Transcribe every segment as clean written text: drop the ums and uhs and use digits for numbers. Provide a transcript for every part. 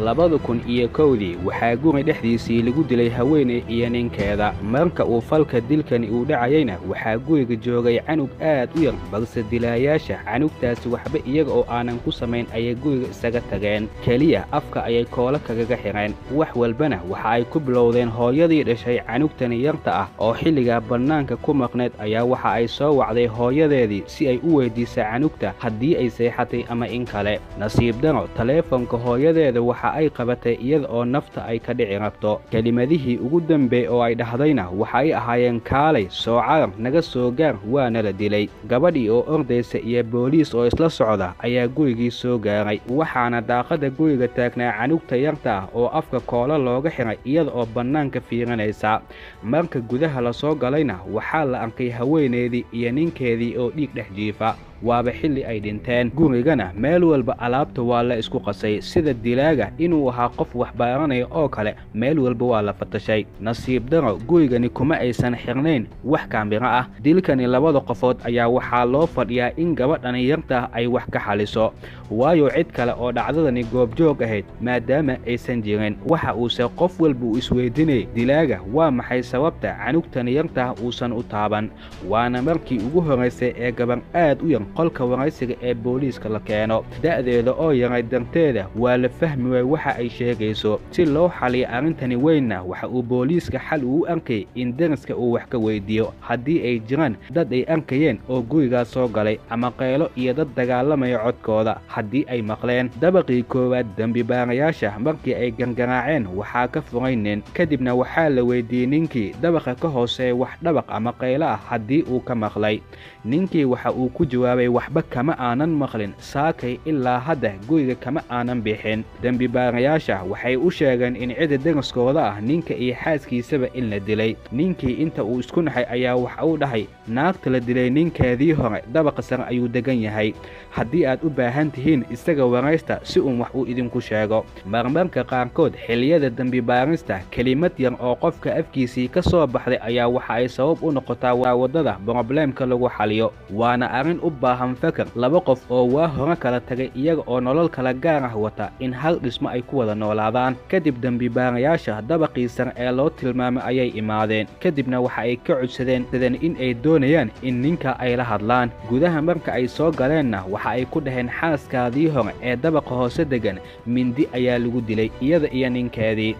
2001 waxaa guri dhexdiisii lagu dilay haweeney iyo ninkeeda. marka uu falka dilkani uu dhacayayna waxaa guriga joogay canug aad u yar, balse dilaayaasha canugtaasi waxba iyaga oo aanan ku samayn ayay guriga isaga tageen. keliya afka ayay koola kagaga xireen. wax walbana waxa ay ku bilowdeen hooyadii dhashay canugtani yarta ah oo xilligaa bannaanka ku maqneed ayaa waxa ay soo wacday hooyadeedii si ay u weydiisa canugta haddii ay seexatay ama in kale. nasiib daro taleefanka hooyadeeda waxa ay qabatay iyada oo nafta ay ka dhici rabto. kelimadihii ugu dambeey oo ay dhahdayna waxa ay ahaayeen kaalay soo carar naga soo gaar waana la dilay. gabadhii oo ordaysa iyo booliis oo isla socda ayaa gurigii soo gaaray, waxaana daaqada guriga taagnaa canugta yarta ah oo afka koola looga xiray iyada oo bannaanka fiirinaysa. marka gudaha la soo galayna waxaa la arkay haweeneydii iyo ninkeedii oo dhiig dhex jiifa. waaba xilli ay dhinteen. gurigana meel walba alaabta waa la isku qasay, sida dilaaga inuu ahaa qof wax baaranaya oo kale meel walba waa la fatashay. nasiib daro gurigani kuma aysan xirnayn wax kaamiro ah. dilkani labada qofood ayaa waxaa loo fadhiyaa in gabadhani yarta ay wax ka xaliso, waayo cid kale oo dhacdadani goobjoog ahayd maadaama aysan jirin. waxa uuse qof walba uu isweydinayay dilaaga waa maxay sababta canugtani yarta uusan u taaban. waana markii ugu horraysay ee gabar aad u yar qolka waraysiga ee booliiska la keeno. da'deeda oo yaray darteeda waa la fahmi waay waxa ay sheegayso. si loo xaliyo arrintani weynna waxa uu booliiska xal uu arkay in deriska uu wax ka weydiiyo haddii ay jiraan dad ay arkayeen oo gurigaas soo galay ama qaylo iyo dad dagaalamaya codkooda haddii ay maqleen. dabaqii koowaad dembibaarayaasha markii ay gargaraaceen waxaa ka furay nin, kadibna waxaa la weydiiyey ninkii dabaqa ka hooseeya wax dhabaq ama qaylo ah haddii uu ka maqlay. ninkii waxa uu ku jawaabay waxba kama aanan maqlin, saakay ilaa hadda guriga kama aanan bixin. dembibaarayaasha waxay u sheegeen in cidda deriskooda ah ninka iyo xaaskiisaba in la dilay. ninkii inta uu isku naxay ayaa waxa uu dhahay naagta la dilay ninkeedii hore dabaqa sare ayuu degan yahay. haddii aad u baahan tihiin isaga waraysta si uun wax uu idinku sheego. marmarka qaarkood xilliyada dembibaarista kelimad yar oo qofka afkiisii ka soo baxday ayaa waxa ay sabab u noqotaa waddada brobleemka lagu xaliyo. waana arrin u baahan fakar. laba qof oo waa hore kala tagay iyaga oo nolol kala gaar ah wata in hal dhismo ay ku wada noolaadaan. kadib dembibaarayaasha dabaqii sare ee loo tilmaamay ayay imaadeen, kadibna waxa ay ka codsadeen in ay doonayaan in ninka ay la hadlaan. gudaha marka ay soo galeenna waxa ay ku dhaheen xaaskaadii hore ee dabaqa hoose degan mindi ayaa lagu dilay iyada iyo ninkeedii.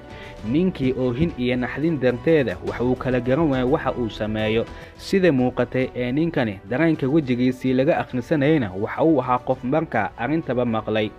ninkii oohin iyo naxdin darteeda waxa uu kala garan waayay waxa uu sameeyo. sida muuqatay ee ninkani dareenka wejigiisii laga akhrisanayna waxa uu ahaa qof markaa arrintaba maqlay.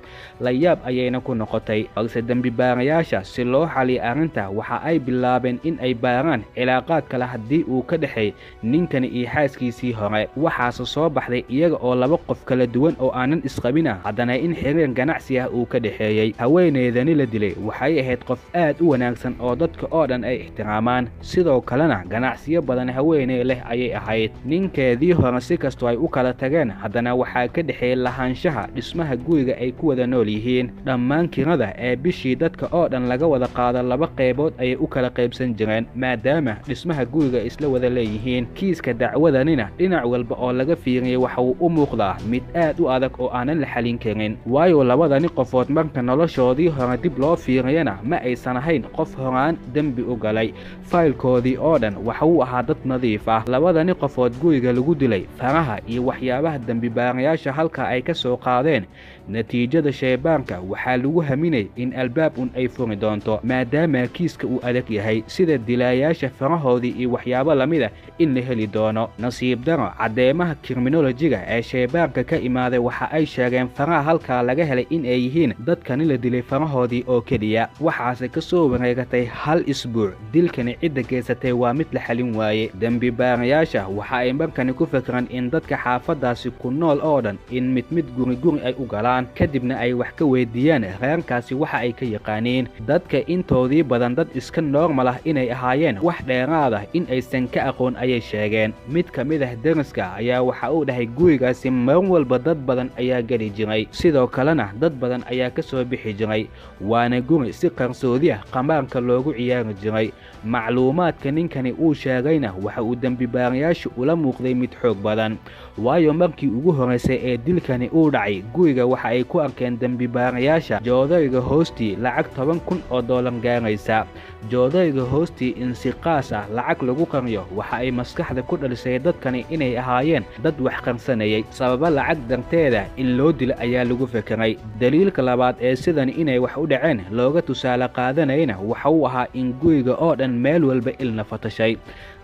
la yaab ayayna ku noqotay, balse dembibaarayaasha si loo xaliyo arrinta waxa ay bilaabeen in ay baaraan cilaaqaad kale haddii uu ka dhexeey ninkani iyo xaaskiisii hore. waxaase soo baxday iyaga oo laba qof kala duwan oo aanan isqabin ah haddana in xiriir ganacsi ah uu ka dhexeeyey. haweeneydani la dilay waxay ahayd qof aad u wanaagsan oo dadka oo dhan ay ixtiraamaan, sidoo kalena ganacsiyo badan haweeney leh ayay ahayd. ninkeedii hore si kastoo ay u kala tageen haddana waxaa ka dhexeeyey lahaanshaha dhismaha guriga ay ku wada nool yihiin. dhammaan kirada ee bishii dadka oo dhan laga wada qaado laba qaybood ayay u kala qaybsan jireen maadaama dhismaha guriga isla wada leeyihiin. kiiska dacwadanina dhinac walba oo laga fiiriyey waxa uu u muuqdaa mid aad u adag oo aanan la xalin karin, waayo labadani qofood marka noloshoodii hore dib loo fiiriyana ma aysan ahayn qof horaan dembi u galay. faylkoodii oo dhan waxa uu ahaa dad nadiif ah. labadani qofood guriga lagu dilay faraha iyo waxyaabaha dembibaarayaasha halka ay ka soo qaadeen. natiijada shaybaanka waxaa lagu haminay in albaab un ay furi doonto maadaama kiiska uu adag yahay, sida dilaayaasha farahoodii iyo waxyaabo lamida in la heli doono. nasiib daro caddeemaha kriminolojiga ee shaybaanka ka imaaday waxa ay sheegeen faraha halkaa laga helay in ay yihiin dadkani la dilay farahoodii oo keliya. waxaase ka soo wareegatay hal isbuuc. dilkani cidda geysatay waa mid la xalin waaye. dembibaarayaasha waxa ay markani ku fakreen in dadka xaafadaasi ku nool oo dhan in mid guri ay u galaan, kadibna ay wax ka weydiiyaan reerkaasi waxa ay ka yaqaaniin. dadka intoodii badan dad iska noormal ah inay ahaayeen, wax dheeraad ah in aysan ka aqoon ayay sheegeen. mid ka mid ah deriska ayaa waxa uu dhahay gurigaasi mar walba dad badan ayaa geli jiray, sidoo kalena dad badan ayaa ka soo bixi jiray. waana guri si qarsoodi ah qamaarka loogu ciyaari jiray. macluumaadka ninkani uu sheegayna waxa uu dembibaarayaashu ula muuqday mid xoog badan, waayo markii maalinkii ugu horeysay ee dilkani uu dhacay guriga waxa ay ku arkeen dambibaarayaasha joodariga hoostii lacag $10,000 gaaraysa. joodariga hoostii in si qaas ah lacag lagu qariyo waxa ay maskaxda ku dhalisay dadkani inay ahaayeen dad wax qarsanayay, sababa lacag darteeda in loo dilo ayaa lagu fekeray. daliilka labaad ee sidan inay wax u dhaceen looga tusaale qaadanayna waxa uu ahaa in guriga oo dhan meel walba ilna fatashay.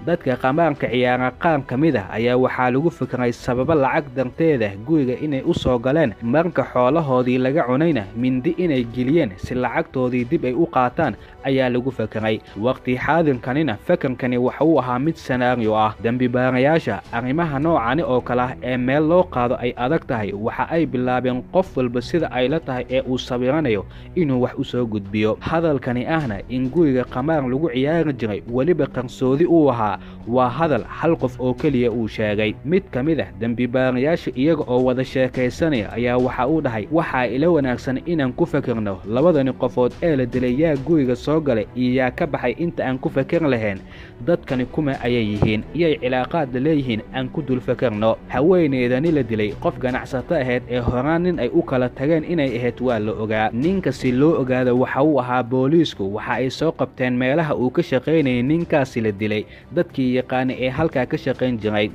dadka qamaarka ciyaara qaar ka mid ah ayaa waxaa lagu fekeray sababa lacag darteeda guriga inay u soo galeen, marka xoolahoodii laga cunayna mindi inay geliyeen si lacagtoodii dib ay u qaataan ayaa lagu fekeray. waqti xaadirkanina fekerkani waxa uu ahaa mid scenario ah. dambibaarayaasha arrimaha noocani oo kale ah ee meel loo qaado ay adag tahay waxa ay bilaabeen qof walba sida ay la tahay ee uu sawiranayo inuu wax u soo gudbiyo. hadalkani ahna in guriga qamaar lagu ciyaari jiray weliba qarsoodi uu ahaa waa hadal hal qof oo keliya uu sheegay. mid ka mid ah dambibaarayaasha iyaga oo wada sheekaysanaya ayaa waxa uu dhahay waxaa ila wanaagsan inaan ku fekerno labadani qofood ee la dilay yaa guriga soo galay iyo yaa ka baxay inta aan ku feker lahayn. dadkani kuma ayay yihiin iyay cilaaqaad leeyihiin aan ku dul fekerno. haweeneydani la dilay qof ganacsato ahayd ee horaan nin ay u kala tageen inay ahayd waa la ogaa. ninkasi loo ogaada waxa uu ahaa booliisku waxa ay soo qabteen meelaha uu ka shaqaynayay ninkaasi la dilay dadkii yaqaana ee halkaa ka shaqayn jiray.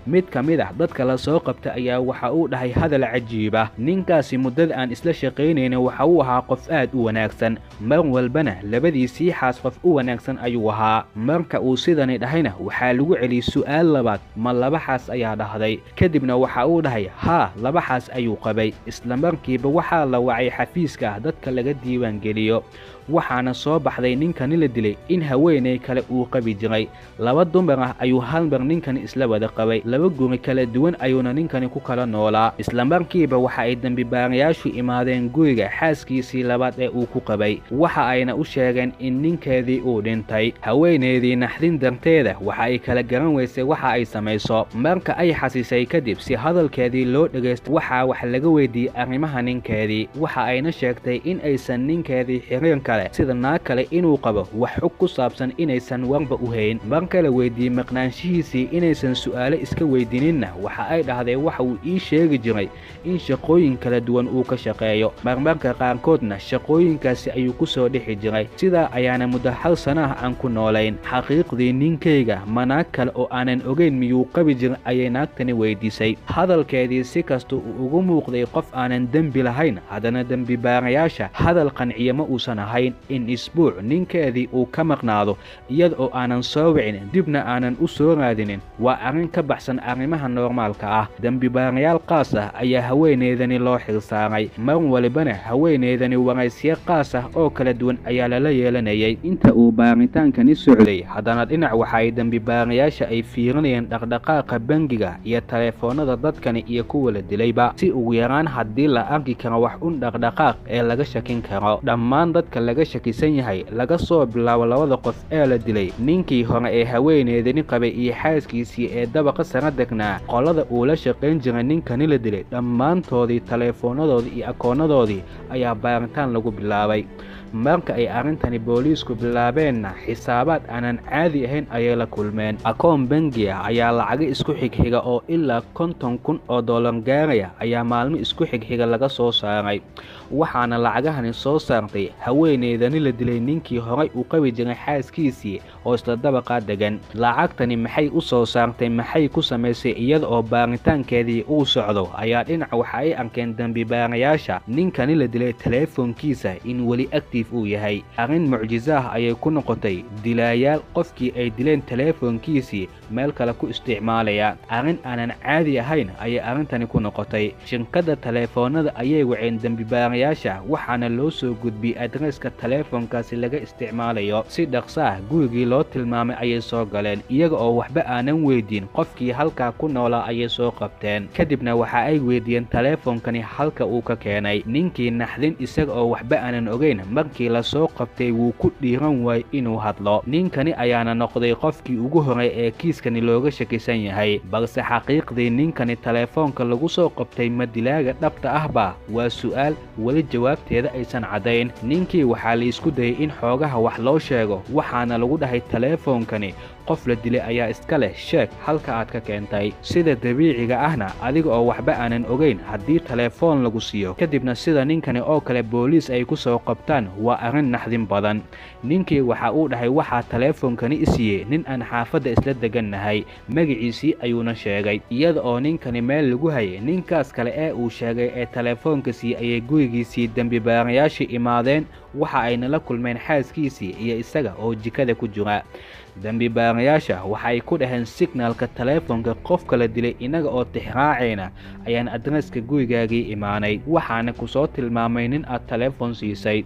mid ka mid ah dadka la soo qabta ayaa waxa uu dhahay hadal cajiib ah. ninkaasi muddada aan isla shaqaynayna waxa uu ahaa qof aad u wanaagsan, mar walbana labadiisii xaas qof u wanaagsan ayuu ahaa. marka uu sidani dhahayna waxaa lagu celiyey su'aal labaad, ma laba xaas ayaa dhahday. kadibna waxa uu dhahay haa, laba xaas ayuu qabay. isla markiiba waxaa la wacay xafiiska ah dadka laga diiwaan geliyo. waxaana soo baxday ninkani la dilay in haweeney kale uu qabi jiray. laba dumar ah ayuu hal mar ninkani isla wada qabay, laba guri kala duwan ayuuna ninkani ku kala noolaa. isla markiiba waxa ay dambibaarayaashu imaadeen guriga xaaskiisii labaad ee uu ku qabay, waxa ayna u sheegeen in ninkeedii uu dhintay. haweeneydii naxdin darteeda waxa ay kala garan weysay waxa ay samayso. marka ay xasisay kadib si hadalkeedii loo dhegaysto waxaa wax laga weydiiyey arrimaha ninkeedii, waxa ayna sheegtay in aysan ninkeedii xiriir kale sida naag kale inuu qabo wax xog ku saabsan inaysan warba u hayn. marka la weydiiyey maqnaanshihiisii inaysan su'aalo iska weydiininna waxa ay dhahday waxa uu ii sheegi jiray in shaqooyin kala duwan uu ka shaqeeyo, marmarka qaarkoodna shaqooyinkaasi ayuu ku soo dhixi jiray. sidaa ayaana muddo hal sana ah aan ku noolayn. xaqiiqdii ninkayga ma naag kale oo aanan ogayn miyuu qabi jiray ayay naagtani weydiisay. hadalkeedii si kasta uu ugu muuqday qof aanan dembi lahayn, haddana dembibaarayaasha hadal qanciya ma uusan ahayn in isbuuc ninkeedii uu ka maqnaado iyada oo aanan soo wicin dibna aanan u soo raadinin waa arrin ka baxsan arrimaha normaalka ah. dambibaarayaal qaas ah ayaa haweeneydani loo xilsaaray, mar walibana haweeneydani waraysyo qaas ah oo kala duwan ayaa lala yeelanayay inta uu baaritaankani socday. haddana dhinac waxa ay dambibaarayaasha ay fiirinayeen dhaqdhaqaaqa bangiga iyo taleefoonada dadkani iyo kuwa la dilayba, si ugu yaraan haddii la arki karo wax un dhaqdhaqaaq ee laga shakin karo. dhammaan dadka laga shakisan yahay laga soo bilaabo labada qof ee la dilay, ninkii hore ee haweeneydani qabay iyo xaaskiisii ee dabaqa sare degnaa, qolada uu la shaqayn jiray ninkani la dilay, dhammaantoodii taleefoonadoodii iyo akoonadoodii ayaa baaritaan lagu bilaabay. marka ay arrintani booliisku bilaabeenna xisaabaad aanan caadi ahayn ayay la kulmeen. akoon bangi ah ayaa lacago isku xigxiga oo ilaa $50,000 gaaraya ayaa maalmo isku xigxiga laga soo saaray. waxaana lacagahani soo saartay haweeneydani la dilay ninkii horay u qabi jiray xaaskiisii oo isla dabaqaa degan. lacagtani maxay u soo saartay, maxay ku samaysay iyada oo baaritaankeedii uu socdo ayaa dhinac waxa ay arkeen dambibaarayaasha ninkani la dilay taleefoonkiisa in weli active uu yahay. arrin mucjiso ah ayay ku noqotay dilaayaal qofkii ay dileen taleefoonkiisii meel kale ku isticmaalaya. arrin aanan caadi ahayn ayay arrintani ku noqotay. shirkadda taleefoonada ayay waceen dambibaarayaasha waxaana loo soo gudbiyey adreeska taleefoonkaasi laga isticmaalayo. si dhaqso ah gurigii loo tilmaamay ayay soo galeen, iyaga oo waxba aanan weydiin qofkii halkaa ku noolaa ayay soo qabteen. kadibna waxa ay weydiiyeen taleefoonkani halka uu ka keenay. ninkii naxdin isaga oo waxba aanan ogeyn mar markii la soo qabtay wuu ku dhiiran waayey inuu hadlo. ninkani ayaana noqday qofkii ugu horey ee kiiskani looga shakisan yahay, balse xaqiiqdii ninkani taleefoonka lagu soo qabtay ma dilaaga dhabta ahba waa su'aal weli jawaabteeda aysan caddayn. ninkii waxaa la isku dayay in xoogaha wax loo sheego, waxaana lagu dhahay taleefoonkani qof la dilay ayaa iska leh, sheeg halka aad ka keentay. sida dabiiciga ahna adiga oo waxba aanan ogayn haddii taleefoon lagu siiyo kadibna sida ninkani oo kale booliis ay ku soo qabtaan waa arrin naxdin badan. ninkii waxa uu dhahay waxaa taleefoonkani isiiyey nin aan xaafadda isla degannahay, magaciisii ayuuna sheegay. iyada oo ninkani meel lagu hayay, ninkaas kale ee uu sheegay ee taleefoonka siiyey ayay gurigiisii dembibaarayaashii imaadeen, waxa ayna la kulmeen xaaskiisii iyo isaga oo jikada ku jira. dembibaarayaasha waxay ku dhaheen signaalka taleefoonka qofka la dilay inaga oo tixraacayna ayaan adreeska gurigaagii imaanay, waxaana ku soo tilmaamay nin aad taleefon siisay.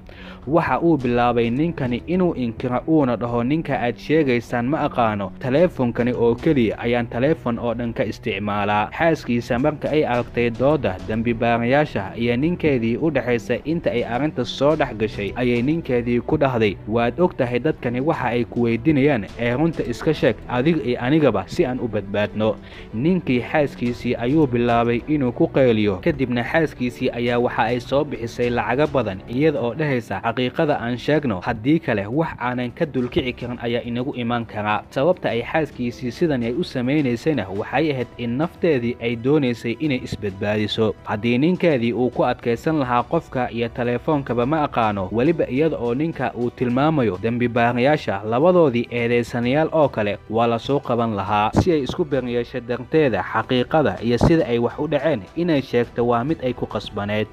waxa uu bilaabay ninkani inuu inkiro uuna dhaho ninka aad sheegaysaan ma aqaano, taleefonkani oo keliya ayaan taleefon oo dhan ka isticmaalaa. xaaskiisa marka ay aragtay dooda dembibaarayaasha iyo ninkeedii u dhaxaysa inta ay arrinta soo dhex gashay ayay ninkeedii ku dhahday waad og tahay dadkani waxa ay ku weydiinayaan ee runta iska sheeg adiga iyo anigaba si aan u badbaadno. ninkii xaaskiisii ayuu bilaabay inuu ku qayliyo, kadibna xaaskiisii ayaa waxa ay soo bixisay lacago badan iyada oo dhahaysa xaqiiqada aan sheegno, haddii kale wax aanan ka dulkici karin ayaa inagu imaan karaa. sababta ay xaaskiisii sidan ay u samaynaysayna waxay ahayd in nafteedii ay doonaysay inay isbadbaadiso. haddii ninkeedii uu ku adkaysan lahaa qofka iyo taleefoonkaba ma aqaano, weliba iyada oo ninka uu tilmaamayo dembibaarayaasha labadoodii eedaysanayaal oo kale waa la soo qaban lahaa. si ay isku beryeesho darteeda xaqiiqada iyo sida ay wax u dhaceen inay sheegto waa mid ay ku qasbaneed.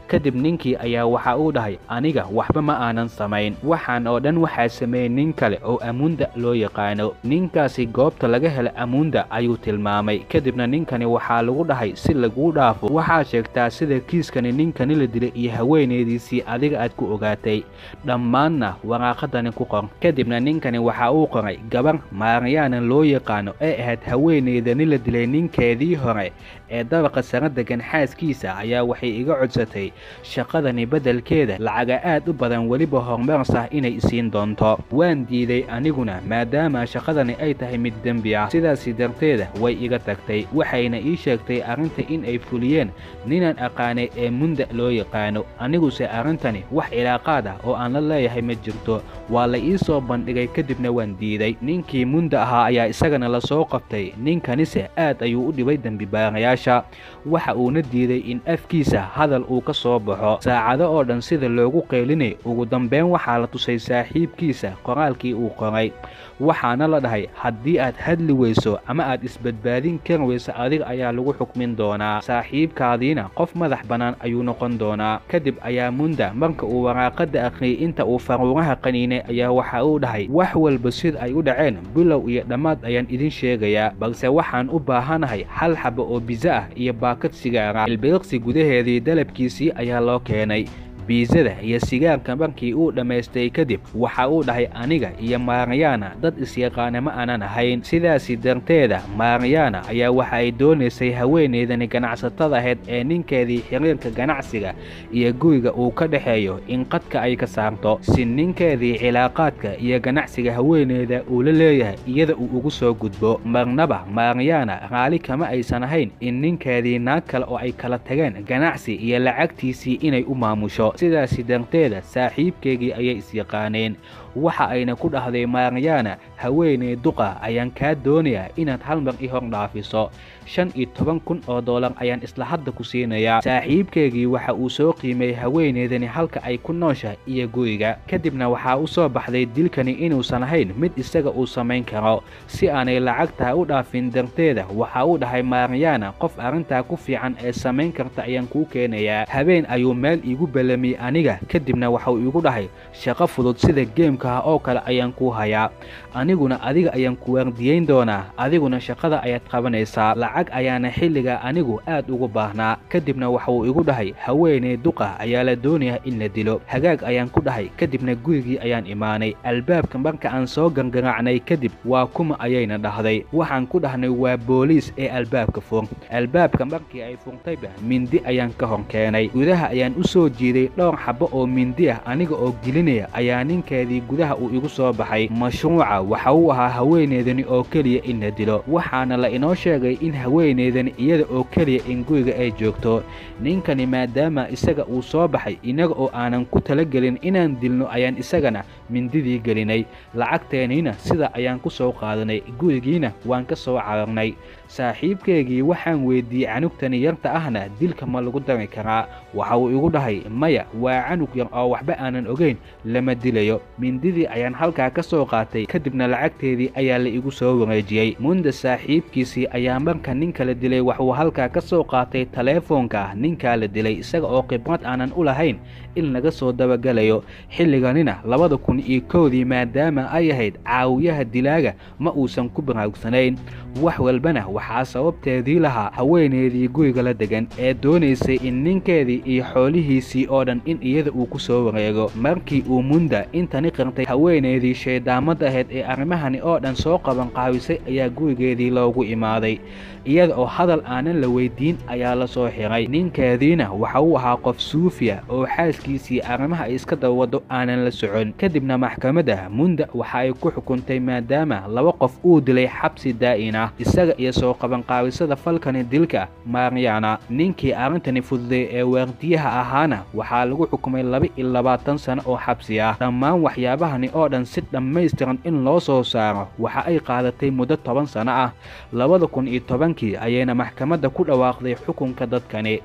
kadib ninkii ayaa waxa uu dhahay aniga waxba ma aanan samayn, waxaan oo dhan waxaa sameeyey nin kale oo Amunda loo yaqaano. ninkaasi goobta laga hela Amunda ayuu tilmaamay. kadibna ninkani waxaa lagu dhahay si lagu dhaafo waxaa sheegtaa sida kiiskani ninkani la dilay iyo haweeneydiisii adiga aad ku ogaatay, dhammaanna waraaqadani ku qor. kadibna ninkani waxa uu qoray gabar Maariyaana loo yaqaano ee ahayd haweeneydani la dilay ninkeedii hore ee dabaqa sare degan. xaaskiisa ayaa waxay iga codsatay shaqadani beddelkeeda lacaga aad u badan weliba horumars ah inay isiin doonto. waan diiday aniguna maadaama shaqadani ay tahay mid dembi ah, sidaasi darteeda way iga tagtay. waxayna ii sheegtay arrinta in ay fuliyeen ninaan aqaanay ee Munda loo yaqaano. aniguse arrintani wax cilaaqaad ah oo aan la leeyahay ma jirto, waa la ii soo bandhigay kadibna waan diiday. ninkii Munda ahaa ayaa isagana la soo qabtay. ninkanise aad ayuu u dhibay dembibaarayaasha, waxa uuna diiday in afkiisa hadal uu ka soo baxo. saacado oo dhan sida loogu qeylinay, ugu dambeyn waxaa la tusay saaxiibkiisa qoraalkii uu qoray, waxaana la dhahay haddii aad hadli weyso ama aad isbadbaadin kari weyso adiga ayaa lagu xukmin doonaa, saaxiibkaadiina qof madax bannaan ayuu noqon doonaa. kadib ayaa Munda marka uu waraaqada akhriyay inta uu faruuraha qaniinay ayaa waxa uu dhahay wax walba sida ay u dhaceen bilow iyo dhammaad ayaan idin sheegayaa, balse waxaan u baahanahay hal xabo oo biza ah iyo baakad sigaara. ilbiriqsi gudaheedii dalabkiisii ayaa loo keenay. biizada iyo sigaarka markii uu dhammaystay kadib waxa uu dhahay aniga iyo Maariyaana dad isyaqaana ma aanan ahayn, sidaasi darteeda Maariyaana ayaa waxa ay doonaysay haweeneydani ganacsatada ahayd ee ninkeedii xiriirka ganacsiga iyo guriga uu ka dhaxeeyo in qadka ay ka saarto, si ninkeedii cilaaqaadka iyo ganacsiga haweeneyda uu la leeyahay iyada uu ugu soo gudbo. marnaba Maariyaana raali kama aysan ahayn in ninkeedii naag kale oo ay kala tageen ganacsi iyo lacagtiisii inay u maamusho, sidaasi darteeda saaxiibkeygii ayay isyaqaaneen. waxa ayna ku dhahday Maariyaana haweeney duqa ayaan kaa doonayaa inaad hal mar i hor dhaafiso, $15,000 ayaan isla hadda ku siinayaa. saaxiibkeygii waxa uu soo qiimeeyey haweeneydani halka ay ku nooshahay iyo guriga, kadibna waxaa u soo baxday dilkani inuusan ahayn mid isaga uu samayn karo. si aanay lacagtaa u dhaafin darteeda waxa uu dhahay Maariyaana qof arrintaa ku fiican ee samayn karta ayaan kuu keenayaa. habeen ayuu meel iigu ballamiyey aniga, kadibna waxa uu igu dhahay shaqo fudud sida geemka adduunka oo kale ayaan kuu hayaa, aniguna adiga ayaan ku waardiyeyn doonaa, adiguna shaqada ayaad qabanaysaa, lacag ayaana xilliga anigu aad ugu baahnaa. kadibna waxuu igu dhahay haweeney duqa ayaa la doonayaa in la dilo. hagaag ayaan ku dhahay. kadibna gurigii ayaan imaanay. albaabka marka aan soo gangaraacnay kadib waa kuma ayayna dhahday. waxaan ku dhahnay waa booliis ee albaabka fur. albaabka markii ay furtayba mindi ayaan ka hor keenay. gudaha ayaan u soo jiiday dhowr xabo oo mindi ah, aniga oo gelinaya ayaa ninkeedii gudaha uu igu soo baxay. mashruuca waxa uu ahaa haweeneydani oo keliya in la dilo, waxaana la inoo sheegay in haweeneydani iyada oo keliya in guriga ay joogto. ninkani maadaama isaga uu soo baxay inaga oo aanan ku talagelin inaan dilno ayaan isagana mindidii gelinay. lacagteeniina sida ayaan ku soo qaadanay, gurigiina waan ka soo cararnay. saaxiibkeygii waxaan weydiiyey canugtani yarta ahna dilka ma lagu dari karaa. waxa uu igu dhahay maya, waa canug yar oo waxba aanan ogeyn, lama dilayo. mindidii ayaan halkaa ka soo qaatay, kadibna lacagteedii ayaa la igu soo wareejiyey. munda saaxiibkiisii ayaa marka ninka la dilay waxuu halkaa ka soo qaatay taleefoonka ninkaa la dilay, isaga oo khibrad aanan u lahayn in laga soo dabagalayo. xilliganina 2001dii maadaama ay ahayd caawiyaha dilaaga ma uusan ku baraarugsanayn. wax walbana waxaa sababteedii lahaa haweeneydii guriga la degan ee doonaysay in ninkeedii iyo xoolihiisii oo dhan in iyada uu ku soo wareego. markii uu munda intani qirtay haweeneydii shayddaamad ahayd ee arrimahani oo dhan soo qaban qaawisay ayaa gurigeedii loogu imaaday. iyada oo hadal aanan la weydiin ayaa la soo xiray. ninkeediina waxa uu ahaa qof suufiya oo xaaskiisii arrimaha ay iska dawado aanan la socon. kadibna maxkamadda munda waxa ay ku xukuntay maadaama 2 qof uu dilay xabsi daa'in ah, isaga iyo soo qaban qaawisada falkani dilka Mariana. ninkii arrintani fududay ee waardiyaha ahaana waxaa lagu xukumay 22 sano oo xabsi ah. dhammaan waxyaabahani oo dhan si dhammaystiran in loo soo saaro waxa ay qaadatay muddo 10 sano ah. 2010kii ayayna maxkamadda ku dhawaaqday xukunka dadkani.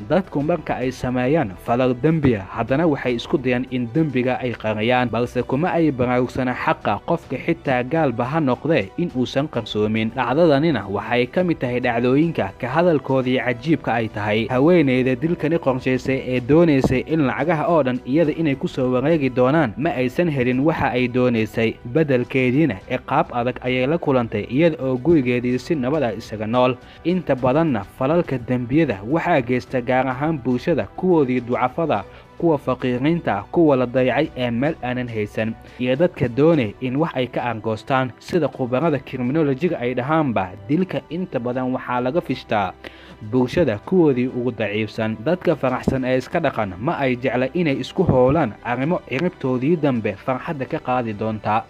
dadku marka ay sameeyaan falal dembi ah haddana waxay isku dayaan in dembiga ay qariyaan, balse kuma ay baraarugsana xaqa qofka xitaa gaalba ha noqdee in uusan qarsoomin. dhacdadanina waxay ka mid tahay dhacdooyinka ka hadalkoodii cajiibka ay tahay. haweeneyda dilkani qorshaysay ee doonaysay in lacagaha oo dhan iyada inay ku soo wareegi doonaan ma aysan helin waxa ay doonaysay, beddelkeediina ciqaab adag ayay la kulantay iyada oo gurigeedii si nabad ah isaga nool. inta badanna falalka dembiyada waxaa geysta gaar ahaan bulshada kuwoodii ducafada, kuwa faqiiriinta, kuwa la dayacay ee meel aanan haysan, iyo dadka doonay in wax ay ka argoostaan. sida khubarada kriminolojiga ay dhahaanba dilka inta badan waxaa laga fishtaa bulshada kuwoodii ugu daciifsan. dadka faraxsan ee iska dhaqan ma ay jecla inay isku hoolaan arrimo ciribtoodii dambe farxadda ka qaadi doonta.